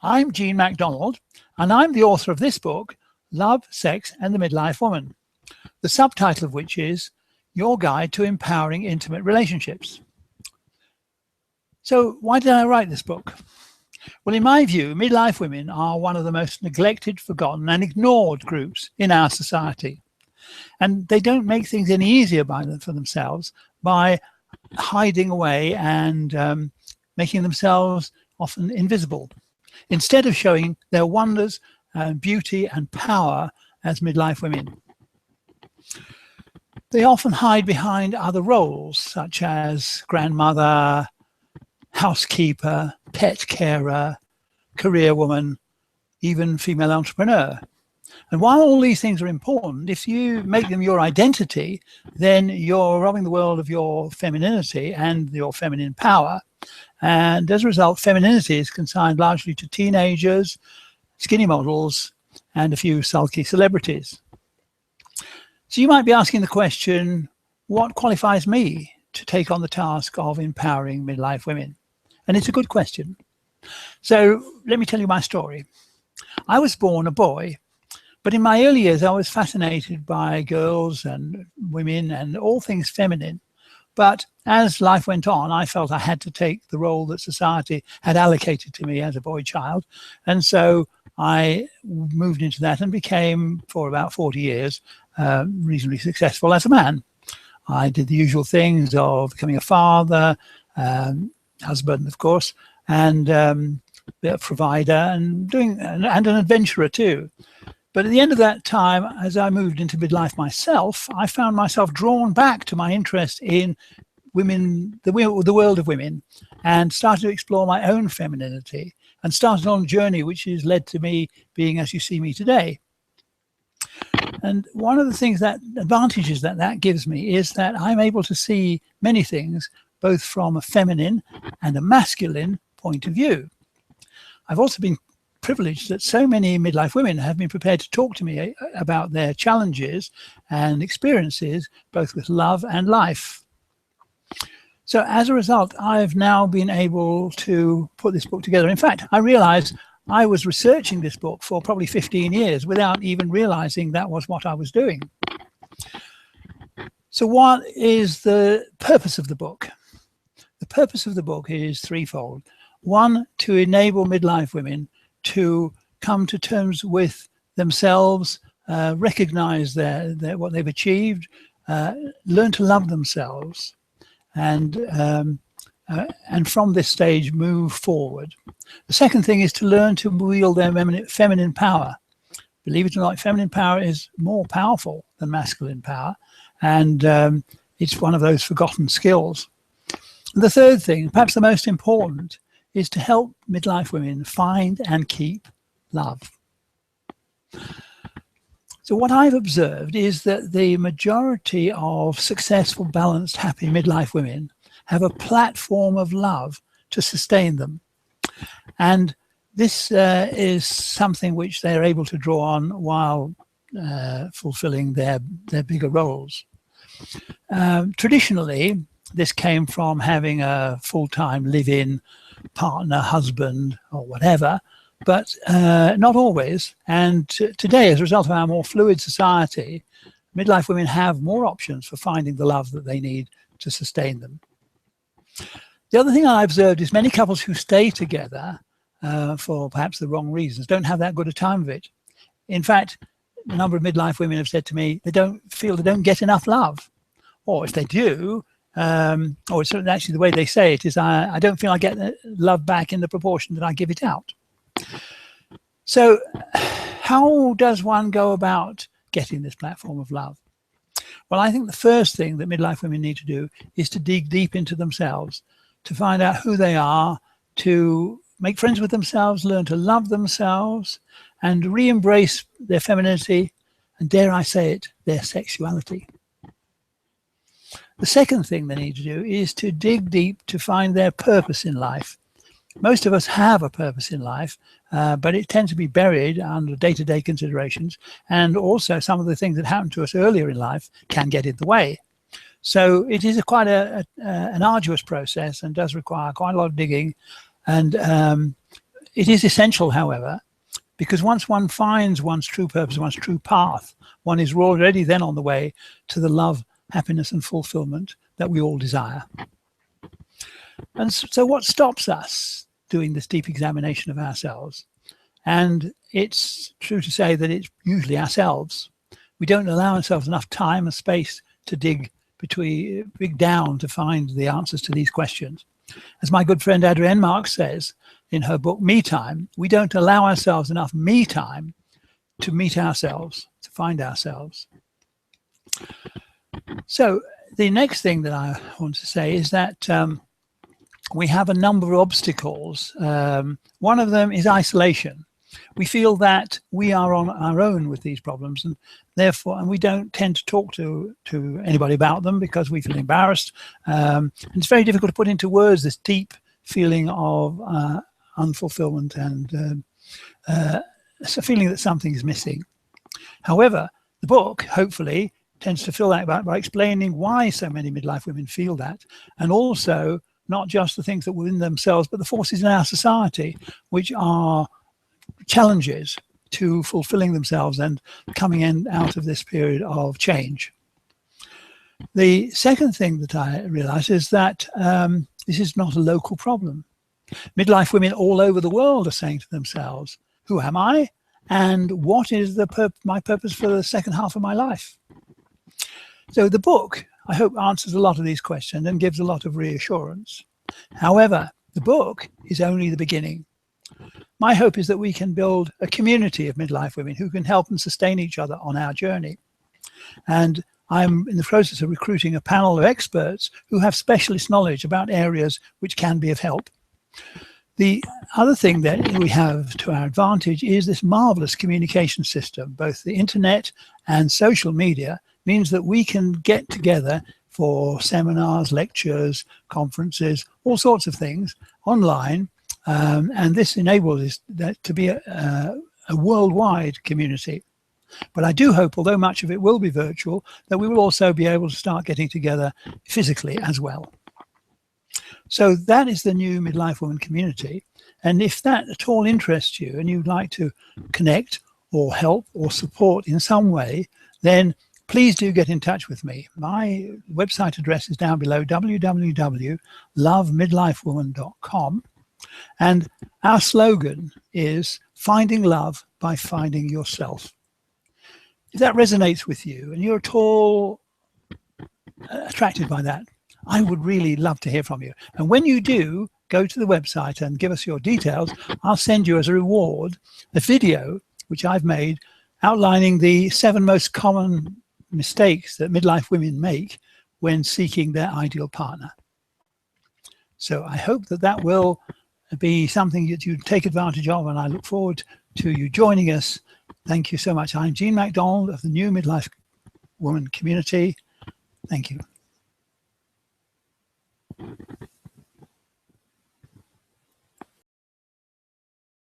I'm Jean Macdonald, and I'm the author of this book, Love, Sex and the Midlife Woman, the subtitle of which is Your Guide to Empowering Intimate Relationships. So why did I write this book? Well, in my view, midlife women are one of the most neglected, forgotten and ignored groups in our society. And they don't make things any easier for themselves by hiding away and making themselves often invisible, instead of showing their wonders, beauty and power as midlife women. They often hide behind other roles, such as grandmother, housekeeper, pet carer, career woman, even female entrepreneur. And while all these things are important, if you make them your identity, then you're robbing the world of your femininity and your feminine power. And as a result, femininity is consigned largely to teenagers, skinny models, and a few sulky celebrities. So you might be asking the question, what qualifies me to take on the task of empowering midlife women? And it's a good question. So let me tell you my story. I was born a boy, but in my early years, I was fascinated by girls and women and all things feminine. But as life went on, I felt I had to take the role that society had allocated to me as a boy child. And so I moved into that and became, for about 40 years, reasonably successful as a man. I did the usual things of becoming a father, husband, of course, and a provider and an adventurer too. But at the end of that time, as I moved into midlife myself, I found myself drawn back to my interest in women, the world of women, and started to explore my own femininity and started on a journey which has led to me being as you see me today. And one of the advantages that gives me is that I'm able to see many things, both from a feminine and a masculine point of view. I've also been privileged that so many midlife women have been prepared to talk to me about their challenges and experiences, both with love and life. So as a result, I've now been able to put this book together. In fact, I realized I was researching this book for probably 15 years without even realizing that was what I was doing. So what is the purpose of the book? The purpose of the book is threefold. One, to enable midlife women to come to terms with themselves, recognize what they've achieved, learn to love themselves, and from this stage move forward. The second thing is to learn to wield their feminine power. Believe it or not, feminine power is more powerful than masculine power, and it's one of those forgotten skills. And the third thing, perhaps the most important, is to help midlife women find and keep love. So what I've observed is that the majority of successful, balanced, happy midlife women have a platform of love to sustain them. And this is something which they're able to draw on while fulfilling their bigger roles. Traditionally, this came from having a full-time live-in partner, husband, or whatever, but not always. And today, as a result of our more fluid society, midlife women have more options for finding the love that they need to sustain them. The other thing I observed is many couples who stay together for perhaps the wrong reasons don't have that good a time of it. In fact, a number of midlife women have said to me they don't get enough love, or if they do, or it's actually the way they say it is, I don't feel I get the love back in the proportion that I give it out. So how does one go about getting this platform of love? Well, I think the first thing that midlife women need to do is to dig deep into themselves, to find out who they are, to make friends with themselves, learn to love themselves, and re-embrace their femininity, and dare I say it, their sexuality. The second thing they need to do is to dig deep to find their purpose in life. Most of us have a purpose in life, but it tends to be buried under day-to-day considerations, and also some of the things that happen to us earlier in life can get in the way. So it is quite an arduous process and does require quite a lot of digging, and It is essential, however, because once one finds one's true purpose, one's true path, one is already then on the way to the love, happiness, and fulfillment that we all desire. And so what stops us doing this deep examination of ourselves? And it's true to say that it's usually ourselves. We don't allow ourselves enough time and space to dig down to find the answers to these questions. As my good friend Adrienne Marks says in her book, Me Time, we don't allow ourselves enough me time to meet ourselves, to find ourselves. So the next thing that I want to say is that we have a number of obstacles. One of them is isolation. We feel that we are on our own with these problems, and therefore, and we don't tend to talk to anybody about them because we feel embarrassed. And it's very difficult to put into words this deep feeling of unfulfillment and it's a feeling that something is missing. However, the book hopefully tends to fill that by explaining why so many midlife women feel that, and also not just the things that within themselves, but the forces in our society which are challenges to fulfilling themselves and coming out of this period of change. The second thing that I realize is that this is not a local problem. Midlife women all over the world are saying to themselves, who am I? And what is my purpose for the second half of my life? So the book, I hope, answers a lot of these questions and gives a lot of reassurance. However, the book is only the beginning. My hope is that we can build a community of midlife women who can help and sustain each other on our journey. And I'm in the process of recruiting a panel of experts who have specialist knowledge about areas which can be of help. The other thing that we have to our advantage is this marvelous communication system. Both the internet and social media means that we can get together for seminars, lectures, conferences, all sorts of things online. And this enables that to be a worldwide community. But I do hope, although much of it will be virtual, that we will also be able to start getting together physically as well. So that is the new Midlife Woman community. And if that at all interests you and you'd like to connect or help or support in some way, then please do get in touch with me. My website address is down below, www.lovemidlifewoman.com. And our slogan is finding love by finding yourself. If that resonates with you and you're at all attracted by that, I would really love to hear from you. And when you do, go to the website and give us your details. I'll send you as a reward a video which I've made outlining the 7 most common mistakes that midlife women make when seeking their ideal partner. So I hope that that will be something that you take advantage of, and I look forward to you joining us. Thank you so much. I'm Jean Macdonald of the new Midlife Woman community. Thank you.